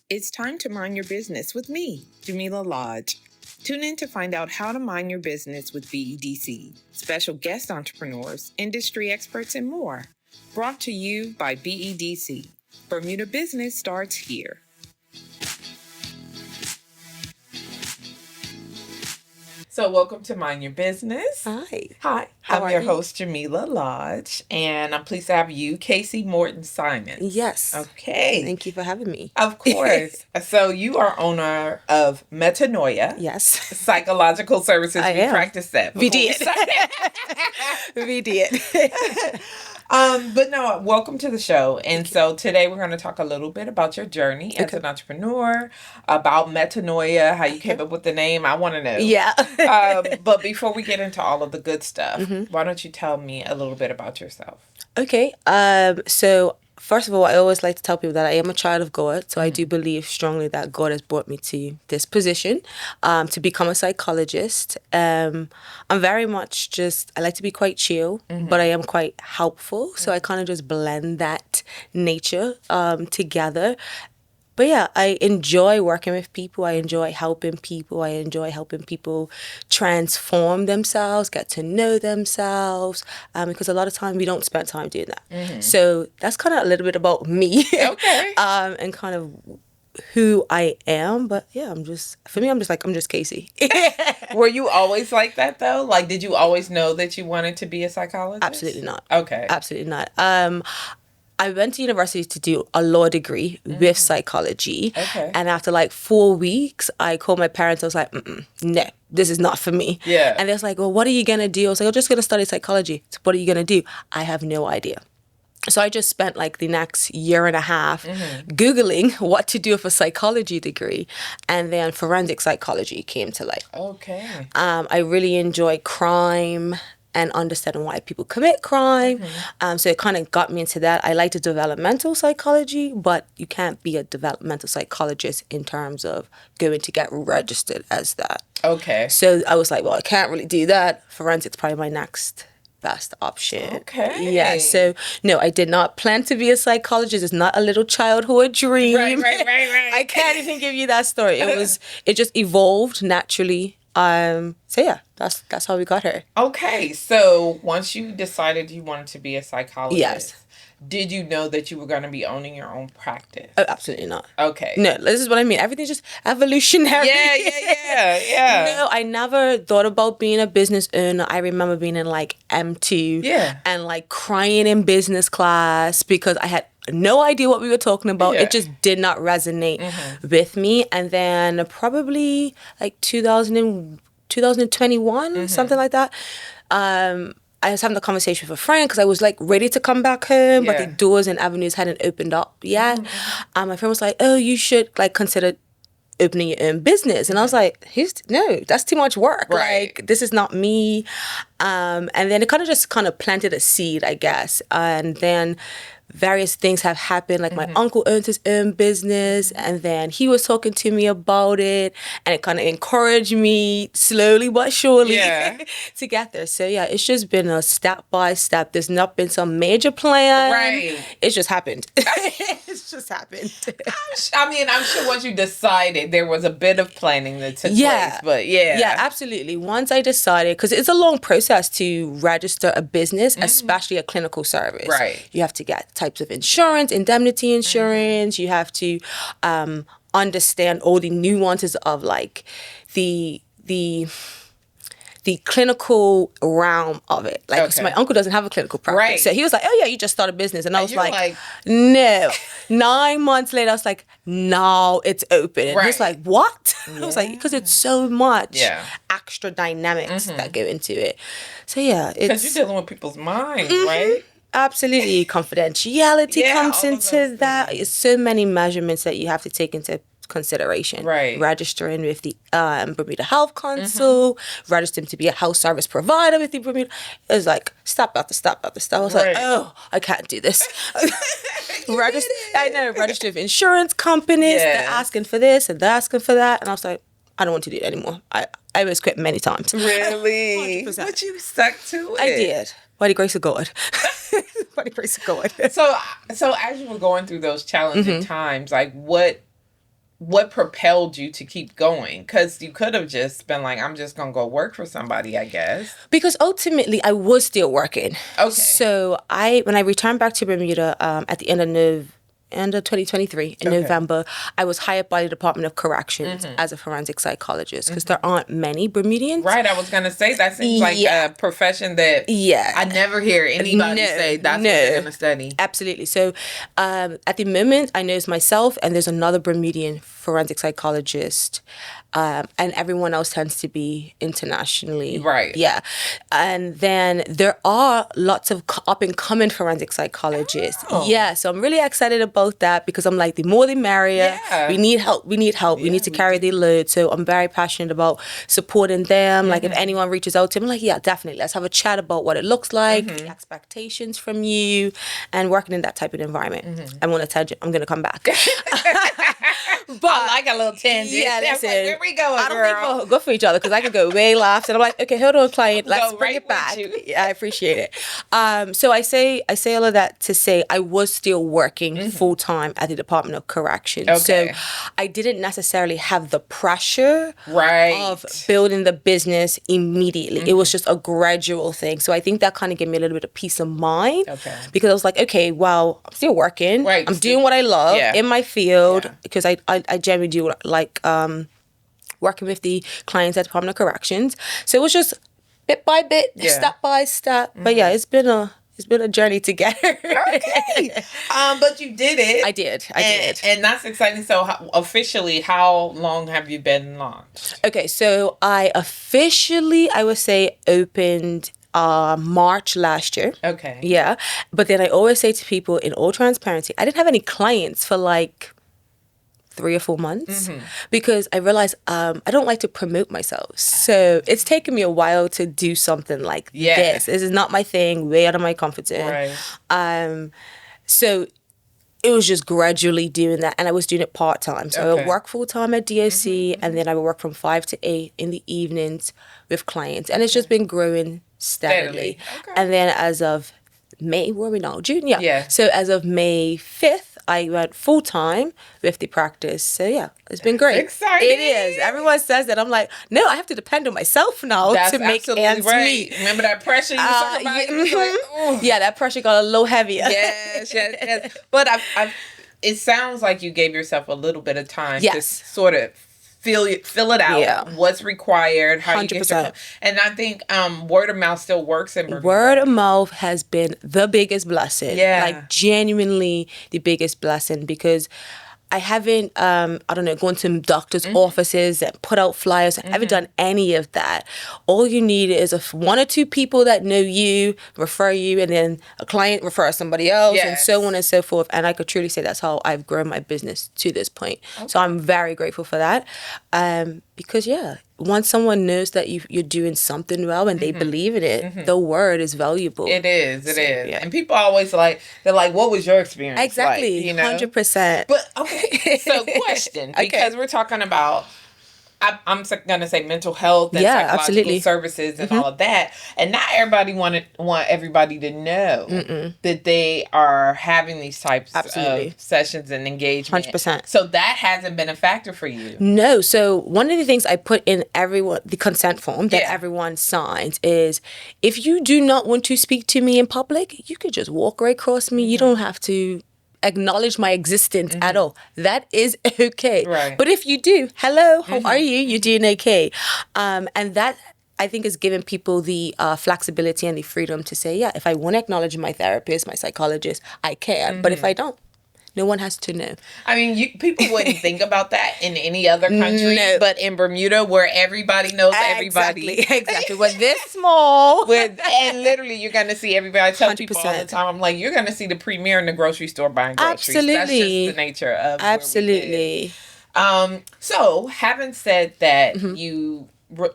It's time to mind your business with me, Jamillah Lodge. Tune in to find out how to mind your business with BEDC, special guest entrepreneurs, industry experts, and more. Brought to you by BEDC. Bermuda business starts here. So welcome to Mind Your Business. Hi. Hi. I'm your host, Jamillah Lodge, and I'm pleased to have you, Kacee Morton-Simons. Yes. Okay. Thank you for having me. Of course. So you are owner of Metanoia Psychological Services. I am. Practice that. We did. We did. But no, welcome to the show. And so today we're going to talk a little bit about your journey as an entrepreneur, about Metanoia, how you came up with the name. I want to know. Yeah. But before we get into all of the good stuff, why don't you tell me a little bit about yourself? Okay. So first of all, I always like to tell people that I am a child of God. So I do believe strongly that God has brought me to this position to become a psychologist. I'm very much I like to be quite chill, but I am quite helpful. So I kind of just blend that nature together. But yeah, I enjoy working with people. I enjoy helping people. I enjoy helping people transform themselves, get to know themselves, because a lot of time we don't spend time doing that. So that's kind of a little bit about me. Okay. And kind of who I am. But yeah, I'm just Kacee. Were you always like that though? Like, did you always know that you wanted to be a psychologist? Absolutely not. Okay. Absolutely not. I went to university to do a law degree with psychology. Okay. And after like 4 weeks, I called my parents. I was like, no, this is not for me. Yeah. And they was like, well, what are you going to do? I was like, I'm just going to study psychology. So what are you going to do? I have no idea. So I just spent like the next year and a half Googling what to do with a psychology degree. And then forensic psychology came to light. Okay. I really enjoy crime and understanding why people commit crime. So it kind of got me into that. I like the developmental psychology, but you can't be a developmental psychologist in terms of going to get registered as that. Okay. So I was like, well, I can't really do that. Forensic's probably my next best option. Okay. Yeah. So no, I did not plan to be a psychologist. It's not a little childhood dream. Right. I can't even give you that story. It just evolved naturally. So yeah, that's how we got here. Okay, so once you decided you wanted to be a psychologist, yes. Did you know that you were going to be owning your own practice? Oh, absolutely not. Okay. No, this is what I mean. Everything's just evolutionary. Yeah. No, I never thought about being a business owner. I remember being in like M2 and like crying in business class because I had no idea what we were talking about. Yeah. It just did not resonate with me. And then probably like 2021, something like that. I was having a conversation with a friend because I was like ready to come back home, but the doors and avenues hadn't opened up yet. My friend was like, "Oh, you should like consider opening your own business." And I was like, no, that's too much work. Right. Like, this is not me. And then it kind of planted a seed, I guess. And then various things have happened. Like my uncle owns his own business, and then he was talking to me about it, and it kind of encouraged me slowly but surely to get there. So yeah, it's just been a step by step. There's not been some major plan. Right. It's just happened. It's just happened. I'm sure once you decided there was a bit of planning that took place, but Yeah, absolutely. Once I decided, because it's a long process to register a business, especially a clinical service. Right. You have to get types of insurance, indemnity insurance. You have to understand all the nuances of like the clinical realm of it. Like, so my uncle doesn't have a clinical practice. Right. So he was like, oh yeah, you just start a business. And I was like, no. 9 months later, I was like, no, it's open. And he's like, what? I was like, because it's so much extra dynamics that go into it. So yeah. Because you're dealing with people's minds, right? Absolutely. Confidentiality comes into that. It's so many measurements that you have to take into consideration. Right. Registering with the Bermuda Health Council, registering to be a health service provider with the Bermuda. It was like, step after step after step. I was like, oh, I can't do this. Register with insurance companies. They're asking for this and they're asking for that. And I was like, I don't want to do it anymore. I was quit many times. Really? 100%. But you stuck to it. I did. By the grace of God. By the grace of God. So as you were going through those challenging times, like what what propelled you to keep going? Because you could have just been like, I'm just going to go work for somebody, I guess. Because ultimately, I was still working. Okay. So when I returned back to Bermuda at the end of 2023 in November, I was hired by the Department of Corrections as a forensic psychologist because there aren't many Bermudians. Right, I was going to say, that seems like a profession that I never hear anybody say that's what they're going to study. Absolutely. So at the moment, I know it's myself and there's another Bermudian forensic psychologist, and everyone else tends to be internationally. Right. Yeah. And then there are lots of up-and-coming forensic psychologists. Oh. Yeah, so I'm really excited about that because I'm like, the more the merrier. Yeah. We need help. We need to carry the load. So I'm very passionate about supporting them. Like if anyone reaches out to me, I'm like, yeah, definitely. Let's have a chat about what it looks like, expectations from you, and working in that type of environment. I'm going to tell you, I'm going to come back. But I like a little tangent. Yeah, listen. Like, where we going, I don't girl? think we're good for each other because I could go way left, and I'm like, okay, hold on, client, let's Go bring right it back. with you. Yeah, I appreciate it. So I say all of that to say I was still working full time at the Department of Corrections. Okay. So I didn't necessarily have the pressure Right. of building the business immediately. It was just a gradual thing. So I think that kind of gave me a little bit of peace of mind. Okay. Because I was like, okay, well, I'm still working. Right. I'm doing what I love in my field because I generally do like working with the clients at the Department of Corrections. So it was just bit by bit, step by step. But yeah, it's been a journey to get here. Okay. But you did it. I did. And that's exciting. So officially, how long have you been launched? Okay, so I officially, I would say, opened March last year. Okay. Yeah. But then I always say to people, in all transparency, I didn't have any clients for like 3 or 4 months because I realized I don't like to promote myself. So it's taken me a while to do something like this. This is not my thing, way out of my comfort zone. Right. So it was just gradually doing that, and I was doing it part-time. So I would work full-time at DOC, and then I would work from 5 to 8 in the evenings with clients. And it's just been growing steadily. Okay. And then as of May, where are we now? June? Yeah. So as of May 5th, I went full-time with the practice. So yeah, it's been great. Exciting. It is. Everyone says that. I'm like, no, I have to depend on myself now to make ends meet. Remember that pressure you were talking about? Yeah, that pressure got a little heavier. Yes. But it sounds like you gave yourself a little bit of time to sort of fill it out, what's required, how 100%. You get your... And I think word of mouth still works in Bermuda. Word of mouth has been the biggest blessing. Yeah. Like genuinely the biggest blessing because I haven't, gone to doctors' offices and put out flyers. I haven't done any of that. All you need is 1 or 2 people that know you, refer you, and then a client refers somebody else, and so on and so forth. And I could truly say that's how I've grown my business to this point. Okay. So I'm very grateful for that. Because, once someone knows that you're doing something well and they believe in it, the word is valuable. It is. Yeah. And people always they're like, what was your experience exactly, like? You know? 100%. But, okay, so question, because we're talking about, I'm going to say mental health and psychological services and all of that. And not everybody want everybody to know that they are having these types of sessions and engagement. 100%. So that hasn't been a factor for you. No. So one of the things I put in the consent form that everyone signs is, if you do not want to speak to me in public, you could just walk right across me. You don't have to acknowledge my existence at all. That is okay. Right. But if you do, hello, how are you? You're doing okay. And that, I think, is giving people the flexibility and the freedom to say, if I want to acknowledge my therapist, my psychologist, I can. But if I don't, no one has to know. I mean, people wouldn't think about that in any other country, but in Bermuda, where everybody knows everybody. Exactly. We're this small. And literally, you're going to see everybody. I tell 100%. People all the time, I'm like, you're going to see the premier in the grocery store buying groceries. Absolutely. That's just the nature of Absolutely. Where we live. So, having said that, you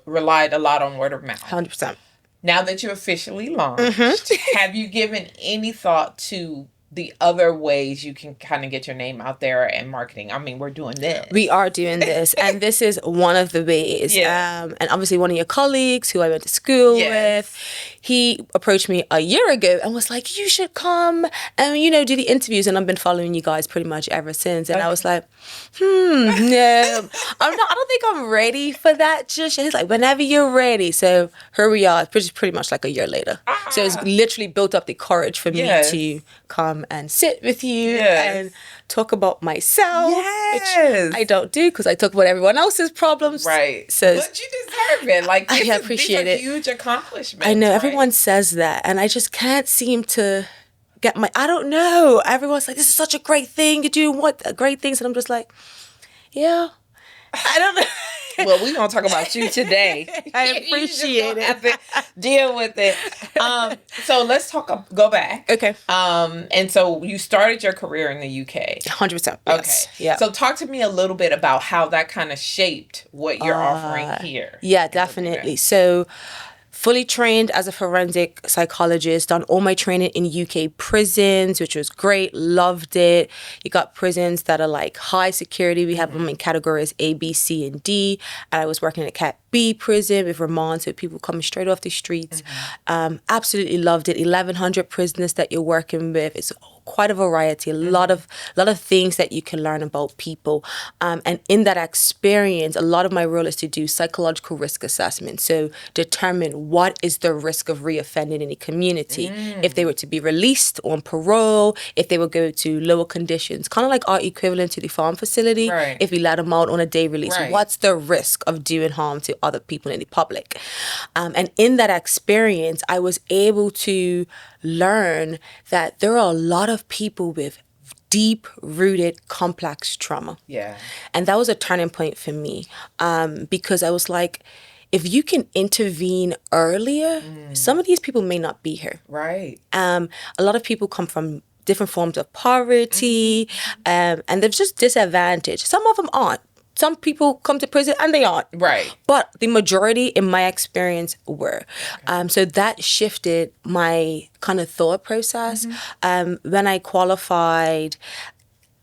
relied a lot on word of mouth. 100%. Now that you're officially launched, have you given any thought to the other ways you can kind of get your name out there and marketing? I mean, we're doing this. We are doing this, and this is one of the ways. Yeah. And obviously one of your colleagues who I went to school with, he approached me a year ago and was like, you should come and, do the interviews. And I've been following you guys pretty much ever since. And I was like, no, I don't think I'm ready for that just yet. He's like, whenever you're ready. So here we are, pretty much like a year later. So it's literally built up the courage for me to come and sit with you and talk about myself, which I don't do because I talk about everyone else's problems. Right. So, but you deserve it. Like, I appreciate it. Huge accomplishments. I know everyone says that, and I just can't seem to get I don't know. Everyone's like, this is such a great thing. You're doing great things. And I'm just like, yeah, I don't know. Well, we're going to talk about you today. I appreciate it. Have to deal with it. So let's go back. Okay. And so you started your career in the UK. 100%. Yes. Okay. Yeah. So talk to me a little bit about how that kind of shaped what you're offering here. Yeah, definitely. So fully trained as a forensic psychologist, done all my training in UK prisons, which was great, loved it. You got prisons that are like high security. We have them in categories A, B, C, and D. And I was working in a Cat B prison with remand, so people coming straight off the streets. Absolutely loved it. 1,100 prisoners that you're working with. It's quite a variety, a lot of things that you can learn about people. And in that experience, a lot of my role is to do psychological risk assessment. So determine what is the risk of reoffending in the community. If they were to be released on parole, if they would go to lower conditions, kind of like our equivalent to the farm facility. Right. If we let them out on a day release, Right. what's the risk of doing harm to other people in the public? And in that experience, I was able to learn that there are a lot of people with deep-rooted complex trauma. Yeah. And that was a turning point for me because I was like, if you can intervene earlier, some of these people may not be here. Right. A lot of people come from different forms of poverty and they're just disadvantaged. Some of them aren't. Some people come to prison and they aren't. Right. But the majority, in my experience, were. So that shifted my kind of thought process. When I qualified,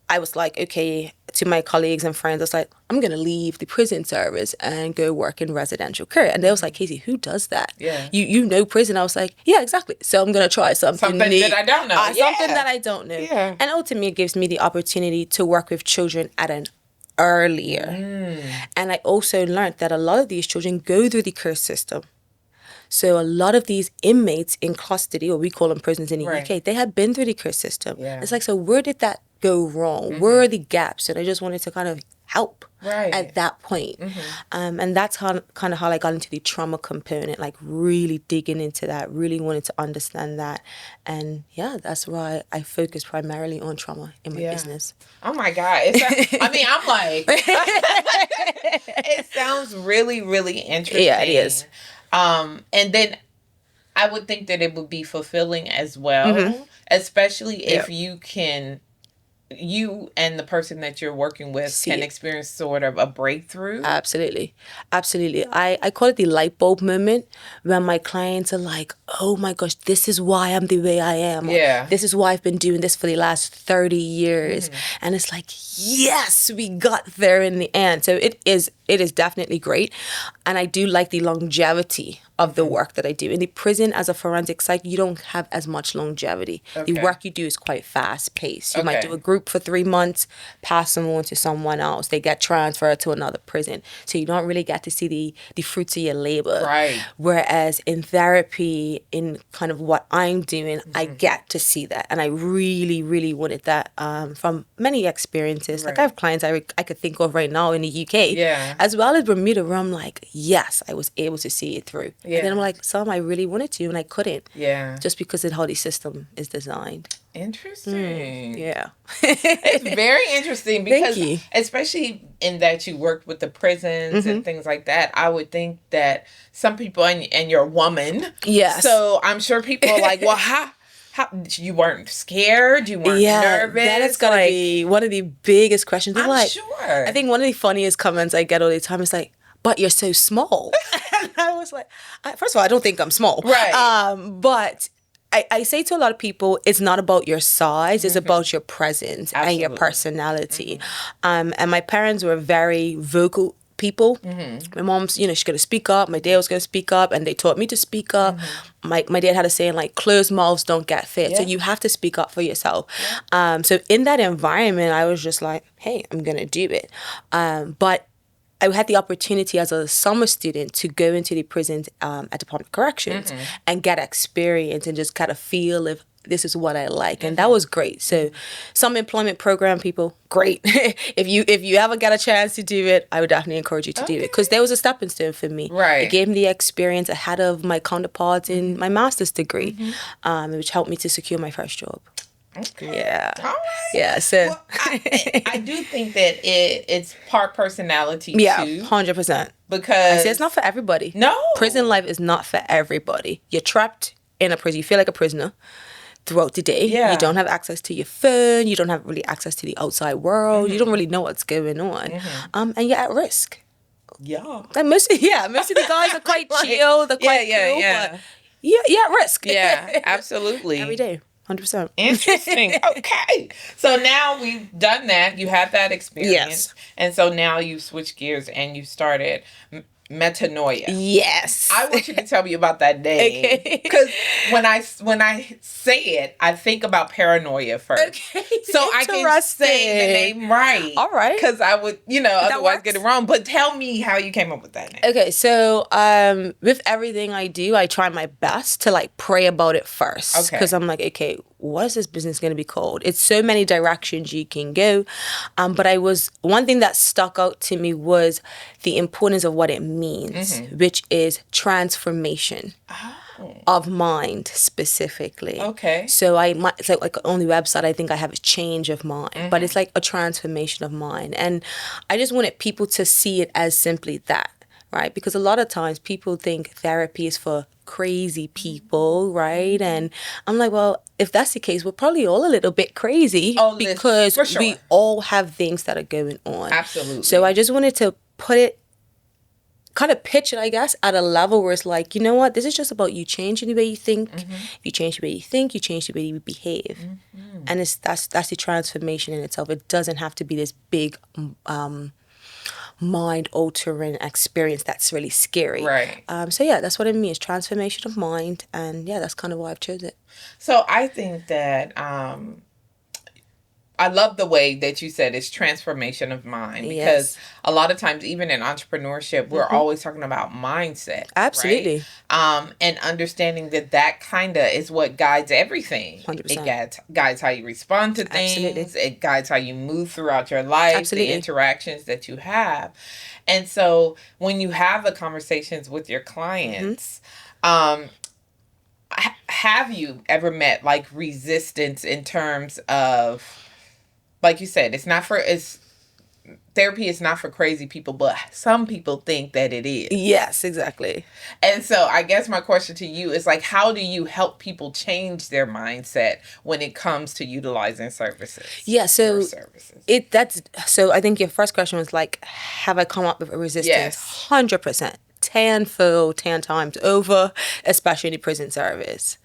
I was like, okay, to my colleagues and friends, I was like, I'm going to leave the prison service and go work in residential care. And they was like, Kacee, who does that? Yeah. You know prison. I was like, yeah, exactly. So I'm going to try something Something new. that I don't know. Something that I don't know. Yeah. And ultimately, it gives me the opportunity to work with children at an earlier. And I also learned that a lot of these children go through the care system. So a lot of these inmates in custody, or we call them prisons in the UK, they have been through the care system. Yeah. It's like, so where did that go wrong? Where are the gaps? And I just wanted to kind of help at that point. And that's kind of how I got into the trauma component, like really digging into that, really wanted to understand that. And yeah, that's why I focus primarily on trauma in my business. Oh my God. I mean, I'm like, it sounds really, really interesting. Yeah, it is. And then I would think that it would be fulfilling as well, especially if you and the person that you're working with can experience sort of a breakthrough. Absolutely. I call it the light bulb moment when my clients are like, oh my gosh, this is why I'm the way I am. Yeah. This is why I've been doing this for the last 30 years. And it's like, yes, we got there in the end. So it is definitely great. And I do like the longevity of the work that I do. In the prison as a forensic psych, you don't have as much longevity. The work you do is quite fast paced. You might do a group for 3 months, pass them on to someone else. They get transferred to another prison. So you don't really get to see the fruits of your labor. Right. Whereas in therapy, in kind of what I'm doing, I get to see that. And I really, really wanted that from many experiences. Like I have clients I could think of right now in the UK, as well as Bermuda, where I'm like, yes, I was able to see it through. And then I'm like, some I really wanted to and I couldn't. Yeah. Just because of how the system is designed. Interesting. Yeah. It's very interesting because Thank you. especially in that you worked with the prisons and things like that, I would think that some people, and you're a woman. Yes. So I'm sure people are like, well, how you weren't scared? You weren't nervous? That is going to be one of the biggest questions. I'm sure. I think one of the funniest comments I get all the time is like, but you're so small. And I was like, first of all, I don't think I'm small. Right. But I say to a lot of people, it's not about your size, it's about your presence and your personality. And my parents were very vocal people. My mom's, she's going to speak up. My dad was going to speak up, and they taught me to speak up. My dad had a saying like, closed mouths don't get fed. So you have to speak up for yourself. So in that environment, I was just like, hey, I'm going to do it. But I had the opportunity as a summer student to go into the prisons at Department of Corrections and get experience and just kind of feel if this is what I like. And that was great. So some employment program people, great. if you ever get a chance to do it, I would definitely encourage you to do it, because there was a stepping stone for me. Right. It gave me the experience ahead of my counterparts in my master's degree, which helped me to secure my first job. Okay. Yeah. All right. Yeah. So I do think that it's part personality too. 100%. Because I say it's not for everybody. No. Prison life is not for everybody. You're trapped in a prison. You feel like a prisoner throughout the day. Yeah. You don't have access to your phone. You don't have really access to the outside world. You don't really know what's going on. And you're at risk. Yeah. And most of the guys are quite chill. They're quite cool. But you're at risk. Yeah, absolutely. Every day. 100%. Interesting. Okay. So now we've done that. You had that experience. Yes. And so now you switched gears and you started Metanoia. Yes. I want you to tell me about that name. Because when I say it, I think about paranoia first. Okay. So I can say the name right. All right. Because I would, otherwise get it wrong. But tell me how you came up with that name. Okay, so with everything I do, I try my best to like pray about it first. Okay. Because I'm like, okay, what is this business going to be called? It's so many directions you can go. But one thing that stuck out to me was the importance of what it means, which is transformation of mind specifically. Okay. So it's like on the website, I think I have a change of mind, but it's like a transformation of mind. And I just wanted people to see it as simply that, right? Because a lot of times people think therapy is for crazy people, right? And I'm like, well, if that's the case, we're probably all a little bit crazy because for sure. we all have things that are going on. Absolutely. So I just wanted to kind of pitch it, I guess, at a level where it's like, you know what, this is just about you changing the way you think. You change the way you think, you change the way you behave. And that's the transformation in itself. It doesn't have to be this big mind-altering experience that's really scary. Right. So yeah, that's what it means, transformation of mind. And yeah, that's kind of why I've chosen it. So I think that I love the way that you said it's transformation of mind, because a lot of times, even in entrepreneurship, we're always talking about mindset. Absolutely. Right? And understanding that kind of is what guides everything. 100%. It guides how you respond to things. Absolutely. It guides how you move throughout your life, Absolutely. the interactions that you have. And so when you have the conversations with your clients, have you ever met like resistance in terms of, like you said, therapy is not for crazy people, but some people think that it is. Yes, exactly. And so I guess my question to you is like, how do you help people change their mindset when it comes to utilizing services? Yeah, so services? So I think your first question was like, have I come up with a resistance? Yes. 100%. 10 times over, especially in the prison service.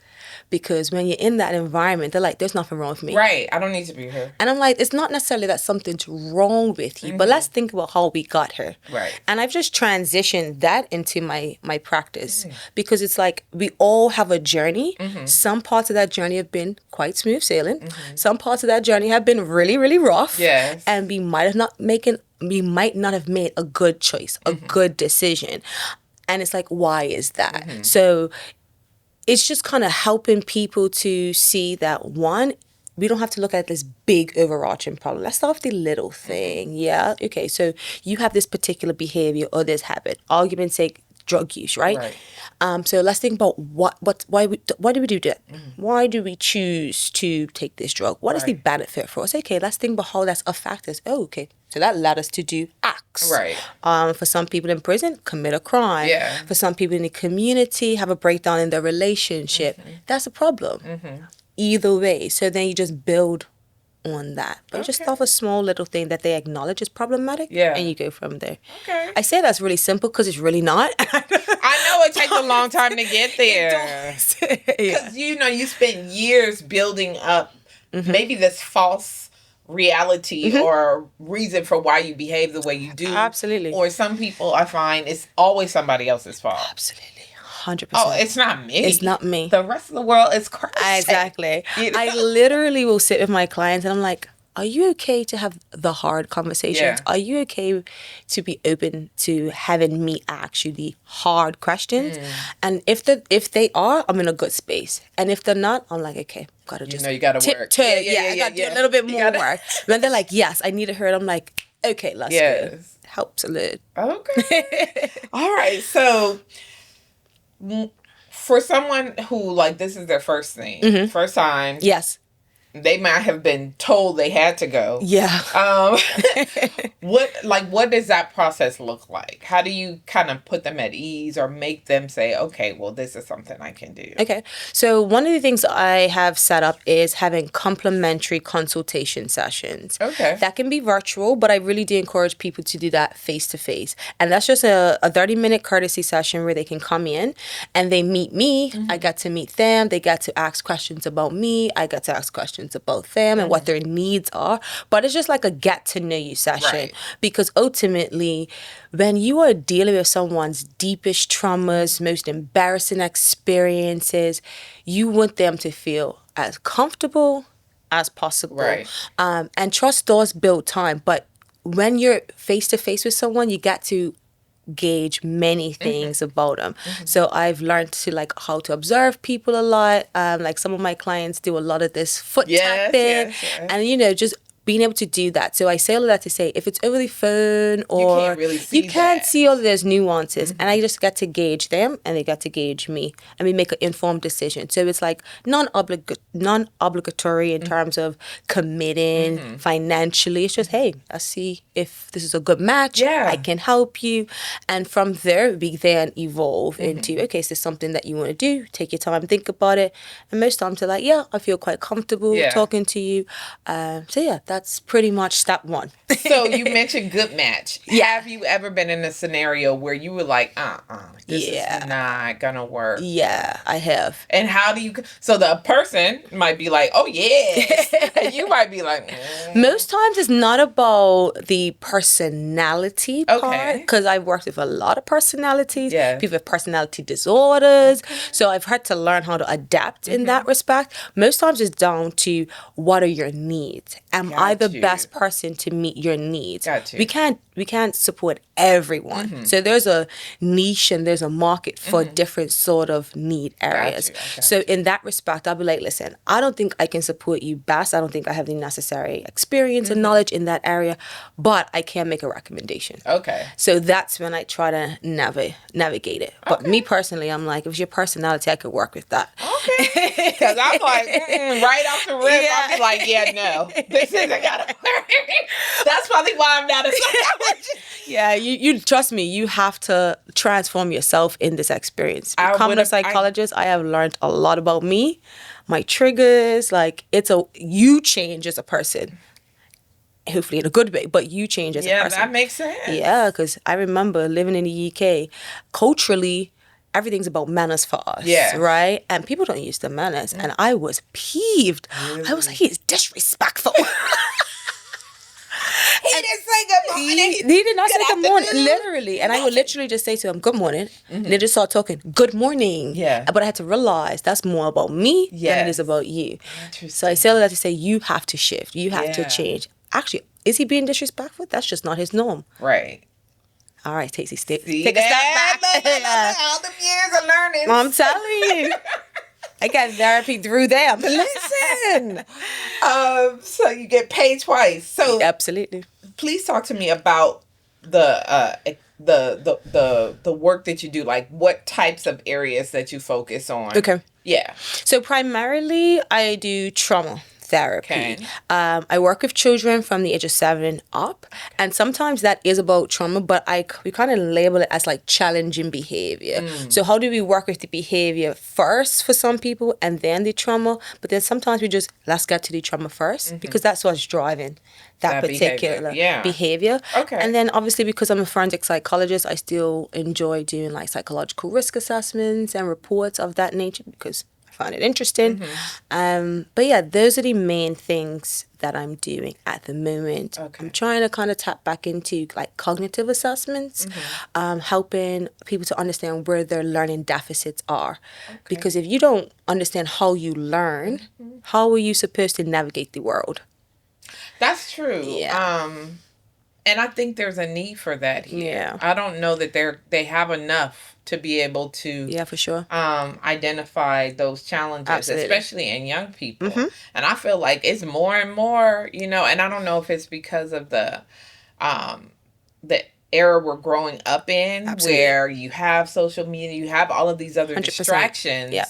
Because when you're in that environment, they're like, there's nothing wrong with me. Right. I don't need to be here. And I'm like, it's not necessarily that something's wrong with you, but let's think about how we got here. Right. And I've just transitioned that into my practice, because it's like we all have a journey. Some parts of that journey have been quite smooth sailing. Some parts of that journey have been really, really rough. Yes. And we might not have made a good choice, a good decision. And it's like, why is that? So it's just kind of helping people to see that, one, we don't have to look at this big overarching problem. Let's start with the little thing. Yeah. Okay. So you have this particular behavior or this habit. Argument's sake, drug use, right? So let's think about why do we do that? Why do we choose to take this drug? What is the benefit for us? Okay, let's think about how that's affect us. Oh, okay. So that led us to do acts. Right. For some people in prison, commit a crime. Yeah. For some people in the community, have a breakdown in their relationship. That's a problem. Either way. So then you just build on that. But just off a small little thing that they acknowledge is problematic, and you go from there. Okay. I say that's really simple because it's really not. I know it takes a long time to get there. Because, you spend years building up maybe this false reality or reason for why you behave the way you do. Absolutely. Or some people, I find, it's always somebody else's fault. Absolutely. 100%. Oh, it's not me. It's not me. The rest of the world is crazy. Exactly. I literally will sit with my clients and I'm like, are you okay to have the hard conversations? Yeah. Are you okay to be open to having me ask you the hard questions? And if they are, I'm in a good space. And if they're not, I'm like, okay, gotta just you gotta work. I gotta do a little bit more work. When they're like, yes, I need to hear it, I'm like, okay, let's go. Helps a little. Okay. All right. So for someone who, like, this is their first thing, first time. Yes. They might have been told they had to go. Yeah. What does that process look like? How do you kind of put them at ease or make them say, okay, well, this is something I can do? Okay. So one of the things I have set up is having complimentary consultation sessions. Okay. That can be virtual, but I really do encourage people to do that face to face. And that's just a 30-minute courtesy session where they can come in and they meet me. I get to meet them. They get to ask questions about me. I get to ask questions about them and what their needs are. But it's just like a get to know you session, because ultimately when you are dealing with someone's deepest traumas, most embarrassing experiences, you want them to feel as comfortable as possible. Right. And trust does build time, but when you're face to face with someone, you get to gauge many things about them. So I've learned to like how to observe people a lot. Like some of my clients do a lot of this foot tapping and just being able to do that. So I say all of that to say, if it's over the phone or you can't really see you can't see all of those nuances, and I just get to gauge them and they get to gauge me, and we make an informed decision. So it's like non-obligatory in terms of committing financially. It's just, hey, I see if this is a good match. I can help you. And from there, we then evolve into, okay, is this something that you want to do? Take your time, think about it. And most times they're like, yeah, I feel quite comfortable talking to you. So yeah, that's pretty much step one. So you mentioned good match. Have you ever been in a scenario where you were like, this is not gonna work? Yeah, I have. And how do you, so the person might be like, oh yeah, and you might be like, Most times it's not about the personality part, because I've worked with a lot of personalities, people with personality disorders. So I've had to learn how to adapt in that respect. Most times it's down to, what are your needs? Am I the best person to meet your needs? We can't support everyone. So there's a niche and there's a market for different sort of need areas. So in that respect, I'll be like, listen, I don't think I can support you best. I don't think I have the necessary experience and knowledge in that area, but I can make a recommendation. So that's when I try to navigate it. But me personally, I'm like, if it's your personality, I could work with that. Because I'm like, right off the rip, I'll be like, yeah, no, this isn't gonna work. That's probably why I'm not a psychologist. Yeah, you trust me, you have to transform yourself in this experience. Becoming a psychologist, I have learned a lot about me, my triggers, like you change as a person. Hopefully in a good way, but you change as a person. Yeah, that makes sense. Yeah, because I remember living in the UK, culturally, everything's about manners for us, right? And people don't use the manners. And I was peeved. Really? I was like, he's disrespectful. He didn't say good morning. He did not say good morning, literally. And I would literally just say to him, good morning. And they just start talking, good morning. But I had to realize that's more about me than it is about you. So I say all that to say, you have to shift. You have to change. Actually, is he being disrespectful? That's just not his norm. Right. All right, take a step back. All the years of learning. I'm telling you. I got therapy through them. Listen. So you get paid twice. So absolutely. Please talk to me about the work that you do. Like, what types of areas that you focus on? Okay. Yeah. So primarily, I do trauma therapy. Okay. I work with children from the age of 7 up, and sometimes that is about trauma, but we kind of label it as like challenging behavior. So how do we work with the behavior first for some people and then the trauma? But then sometimes we just, let's get to the trauma first, because that's what's driving that particular behavior. Okay. And then obviously, because I'm a forensic psychologist, I still enjoy doing like psychological risk assessments and reports of that nature because I find it interesting. But yeah, those are the main things that I'm doing at the moment. Okay. I'm trying to kind of tap back into like cognitive assessments, helping people to understand where their learning deficits are. Because if you don't understand how you learn, how are you supposed to navigate the world? That's true. Yeah. And I think there's a need for that here. Yeah. I don't know that they have enough to be able to Yeah, for sure. Identify those challenges, Absolutely. especially in young people. And I feel like it's more and more, and I don't know if it's because of the era we're growing up in, where you have social media, you have all of these other 100%. distractions. Yeah.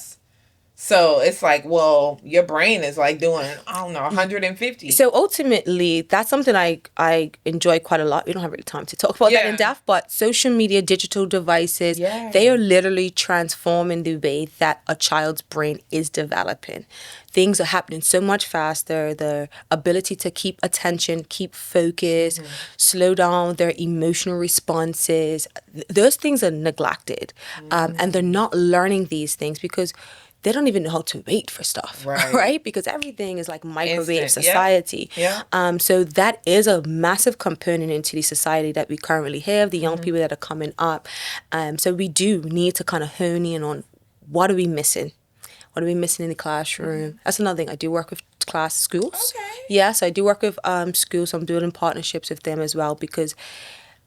So it's like, well, your brain is like doing, I don't know, 150. So ultimately, that's something I enjoy quite a lot. We don't have really time to talk about that in depth, but social media, digital devices, they are literally transforming the way that a child's brain is developing. Things are happening so much faster. The ability to keep attention, keep focus, slow down their emotional responses, those things are neglected. And they're not learning these things because they don't even know how to wait for stuff, right? Because everything is like microwave society. So that is a massive component into the society that we currently have, the young people that are coming up. So we do need to kind of hone in on what are we missing? What are we missing in the classroom? That's another thing. I do work with schools. Okay. Yes, I do work with schools. I'm building partnerships with them as well because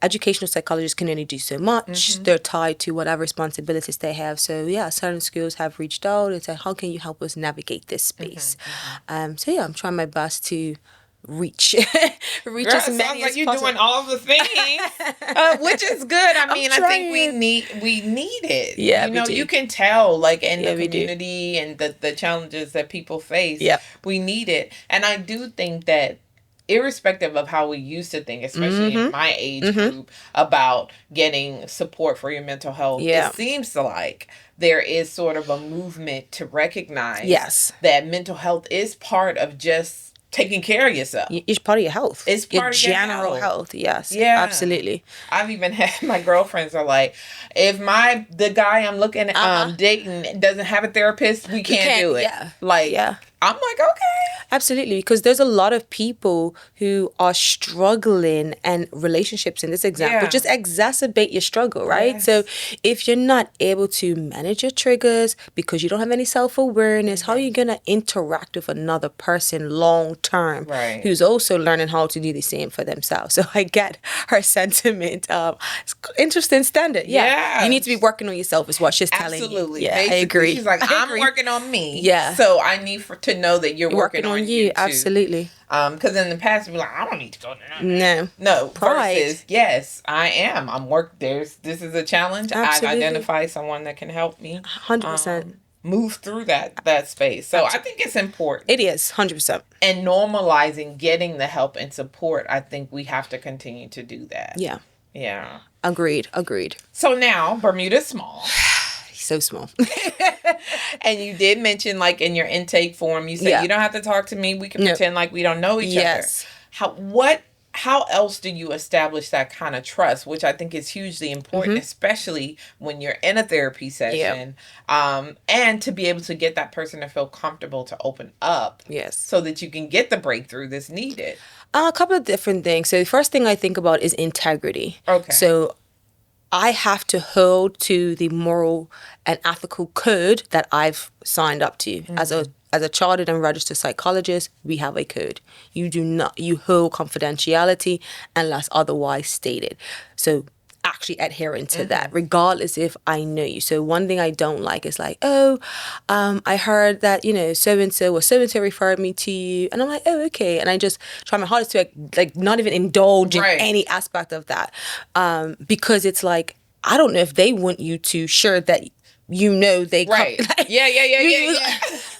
educational psychologists can only do so much. They're tied to whatever responsibilities they have. So yeah, certain schools have reached out and said, how can you help us navigate this space? So yeah, I'm trying my best to reach Girl, as many like as you're possible. doing all the things, which is good. I mean, I think we need it. Yeah, we do. You can tell, like in the we do. community and the challenges that people face. Yep. We need it, and I do think that, irrespective of how we used to think, especially in my age group, about getting support for your mental health, it seems like there is sort of a movement to recognize that mental health is part of just taking care of yourself. It's part of your health. It's part of your general health. Yes. Yeah. Absolutely. I've even had my girlfriends are like, if the guy I'm looking at dating doesn't have a therapist, we can't do it. Yeah. Like, I'm like, okay. Absolutely, because there's a lot of people who are struggling, and relationships in this example just exacerbate your struggle, right? Yes. So if you're not able to manage your triggers because you don't have any self-awareness, how are you going to interact with another person long term who's also learning how to do the same for themselves? So I get her sentiment. It's interesting standard. Yeah. You need to be working on yourself is what she's telling you. Absolutely. Yeah, basically, I agree. She's like, I'm working on me. Yeah. So I need to know that you're working on you too. Absolutely. Because in the past, we're like, I don't need to go to No. Pride. Versus, yes, I am. This is a challenge. Absolutely. I've identified someone that can help me 100%. Move through that space. So I think it's important. It is 100%. And normalizing getting the help and support, I think we have to continue to do that. Yeah. Agreed. So now Bermuda's small. So small. And you did mention, like, in your intake form, you said you don't have to talk to me. We can pretend like we don't know each other. How else do you establish that kind of trust, which I think is hugely important, especially when you're in a therapy session, and to be able to get that person to feel comfortable to open up so that you can get the breakthrough that's needed? A couple of different things. So the first thing I think about is integrity. Okay. So I have to hold to the moral and ethical code that I've signed up to. As a chartered and registered psychologist, we have a code. You hold confidentiality unless otherwise stated. So actually adhering to that, regardless if I know you. So one thing I don't like is like, I heard that, so-and-so or so-and-so referred me to you. And I'm like, oh, okay. And I just try my hardest to like not even indulge in any aspect of that. Because it's like, I don't know if they want you to share that they come. Right. Yeah.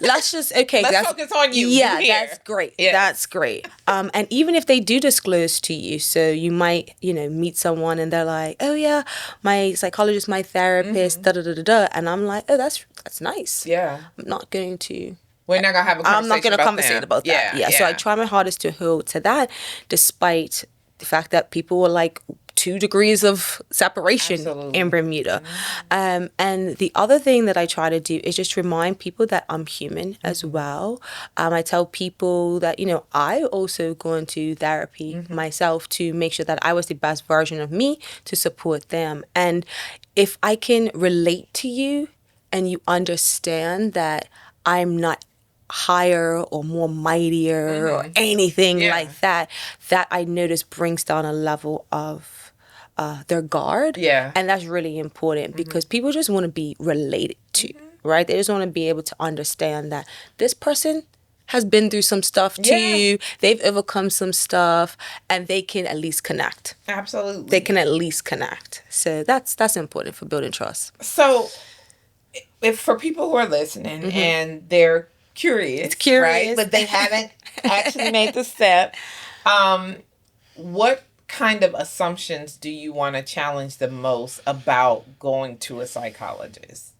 Let's just, okay. Let's focus on you. Yeah, You here. that's great. Yes. That's great. And even if they do disclose to you, so you might, meet someone and they're like, oh yeah, my psychologist, my therapist, da da da da da. And I'm like, oh, that's nice. Yeah. I'm not going to. We're not going to have a conversation I'm not going to conversate about that. Yeah. So I try my hardest to hold to that, despite the fact that people were like 2 degrees of separation Absolutely. in Bermuda. And the other thing that I try to do is just remind people that I'm human as well. I tell people that, I also go into therapy myself to make sure that I was the best version of me to support them. And if I can relate to you and you understand that I'm not higher or more mightier or anything like that I notice brings down a level of their guard. Yeah. And that's really important because people just want to be related to, right? They just want to be able to understand that this person has been through some stuff too. They've overcome some stuff and they can at least connect. Absolutely. They can at least connect. So that's important for building trust. So if for people who are listening and they're curious, right? But they haven't actually made the step, what kind of assumptions do you want to challenge the most about going to a psychologist?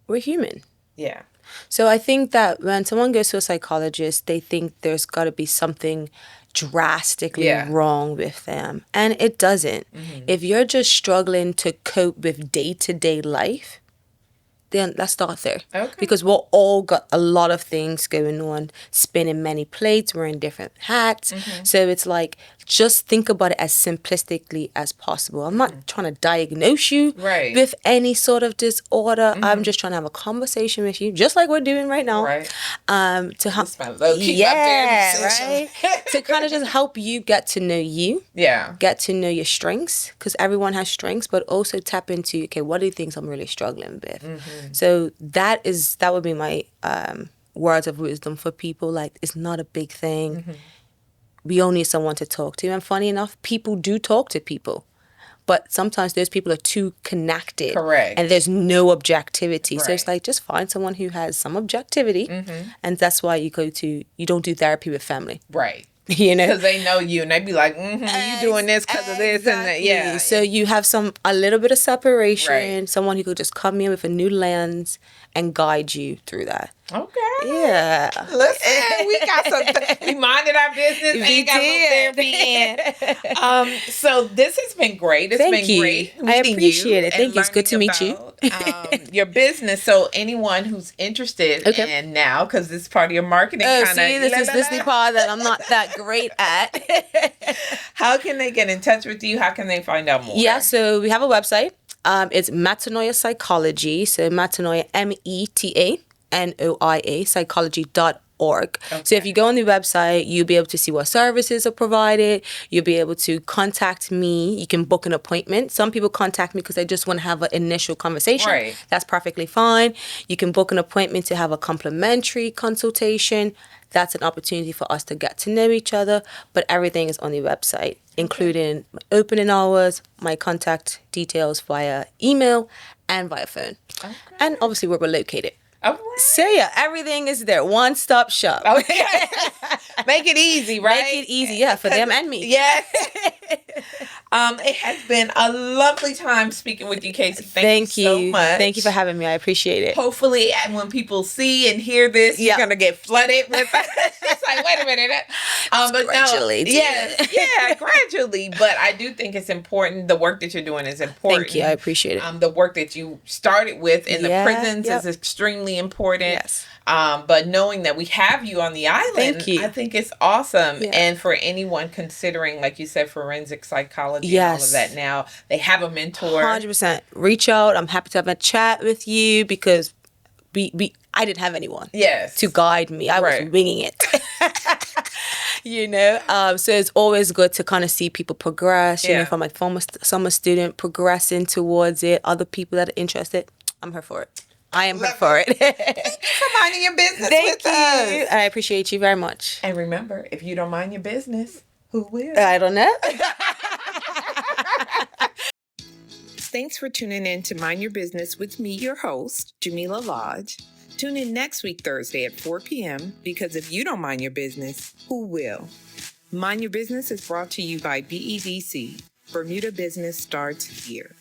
We're human. Yeah. So I think that when someone goes to a psychologist, they think there's got to be something drastically wrong with them. And it doesn't. If you're just struggling to cope with day-to-day life, then let's start there. Okay. Because we're all got a lot of things going on, spinning many plates, wearing different hats. So it's like, just think about it as simplistically as possible. I'm not trying to diagnose you with any sort of disorder. I'm just trying to have a conversation with you, just like we're doing right now. Right. To help. Right. To kind of just help you get to know you. Yeah. Get to know your strengths, because everyone has strengths, but also tap into, okay, what are the things I'm really struggling with? So that would be my words of wisdom for people. Like, it's not a big thing. We all need someone to talk to. And funny enough, people do talk to people. But sometimes those people are too connected. Correct. And there's no objectivity. Right. So it's like, just find someone who has some objectivity. And that's why you don't do therapy with family. Right. Because they know you and they be like, you doing this because of this and that. Yeah. So you have a little bit of separation, someone who could just come in with a new lens and guide you through that. Okay. Yeah. Listen, we got some. We minded our business and got a little therapy in. So this has been great. It's been great. I appreciate it. Thank you. It's good to meet you. Your business. So anyone who's interested in now, because this is part of your marketing kind of. This is the part that I'm not that great at. How can they get in touch with you? How can they find out more? Yeah. So we have a website. It's Metanoia Psychology. So Metanoia, METANOIA, psychology.org. Okay. So if you go on the website, you'll be able to see what services are provided. You'll be able to contact me. You can book an appointment. Some people contact me because they just want to have an initial conversation. Right. That's perfectly fine. You can book an appointment to have a complimentary consultation. That's an opportunity for us to get to know each other. But everything is on the website, including opening hours, my contact details via email and via phone. Okay. And obviously where we're located. Right. So yeah, everything is there. One-stop shop. Okay. Make it easy, right? Make it easy, yeah, for them and me. Yes. It has been a lovely time speaking with you, Kacee. Thank you so much. Thank you for having me. I appreciate it. Hopefully, when people see and hear this, you're going to get flooded with it's like, wait a minute. But gradually. Gradually. But I do think it's important. The work that you're doing is important. Thank you. I appreciate it. The work that you started with in the prisons is extremely important. Yes. But knowing that we have you on the island, I think it's awesome. Yeah. And for anyone considering, like you said, forensic psychology and all of that now, they have a mentor. 100%. Reach out. I'm happy to have a chat with you because I didn't have anyone to guide me. I was winging it. So it's always good to kind of see people progress. From my former summer student progressing towards it, other people that are interested. I'm here for it. I am here for it. Thank you for minding your business with us. I appreciate you very much. And remember, if you don't mind your business, who will? I don't know. Thanks for tuning in to Mind Your Business with me, your host, Jamillah Lodge. Tune in next week, Thursday at 4 p.m. because if you don't mind your business, who will? Mind Your Business is brought to you by BEDC. Bermuda Business starts here.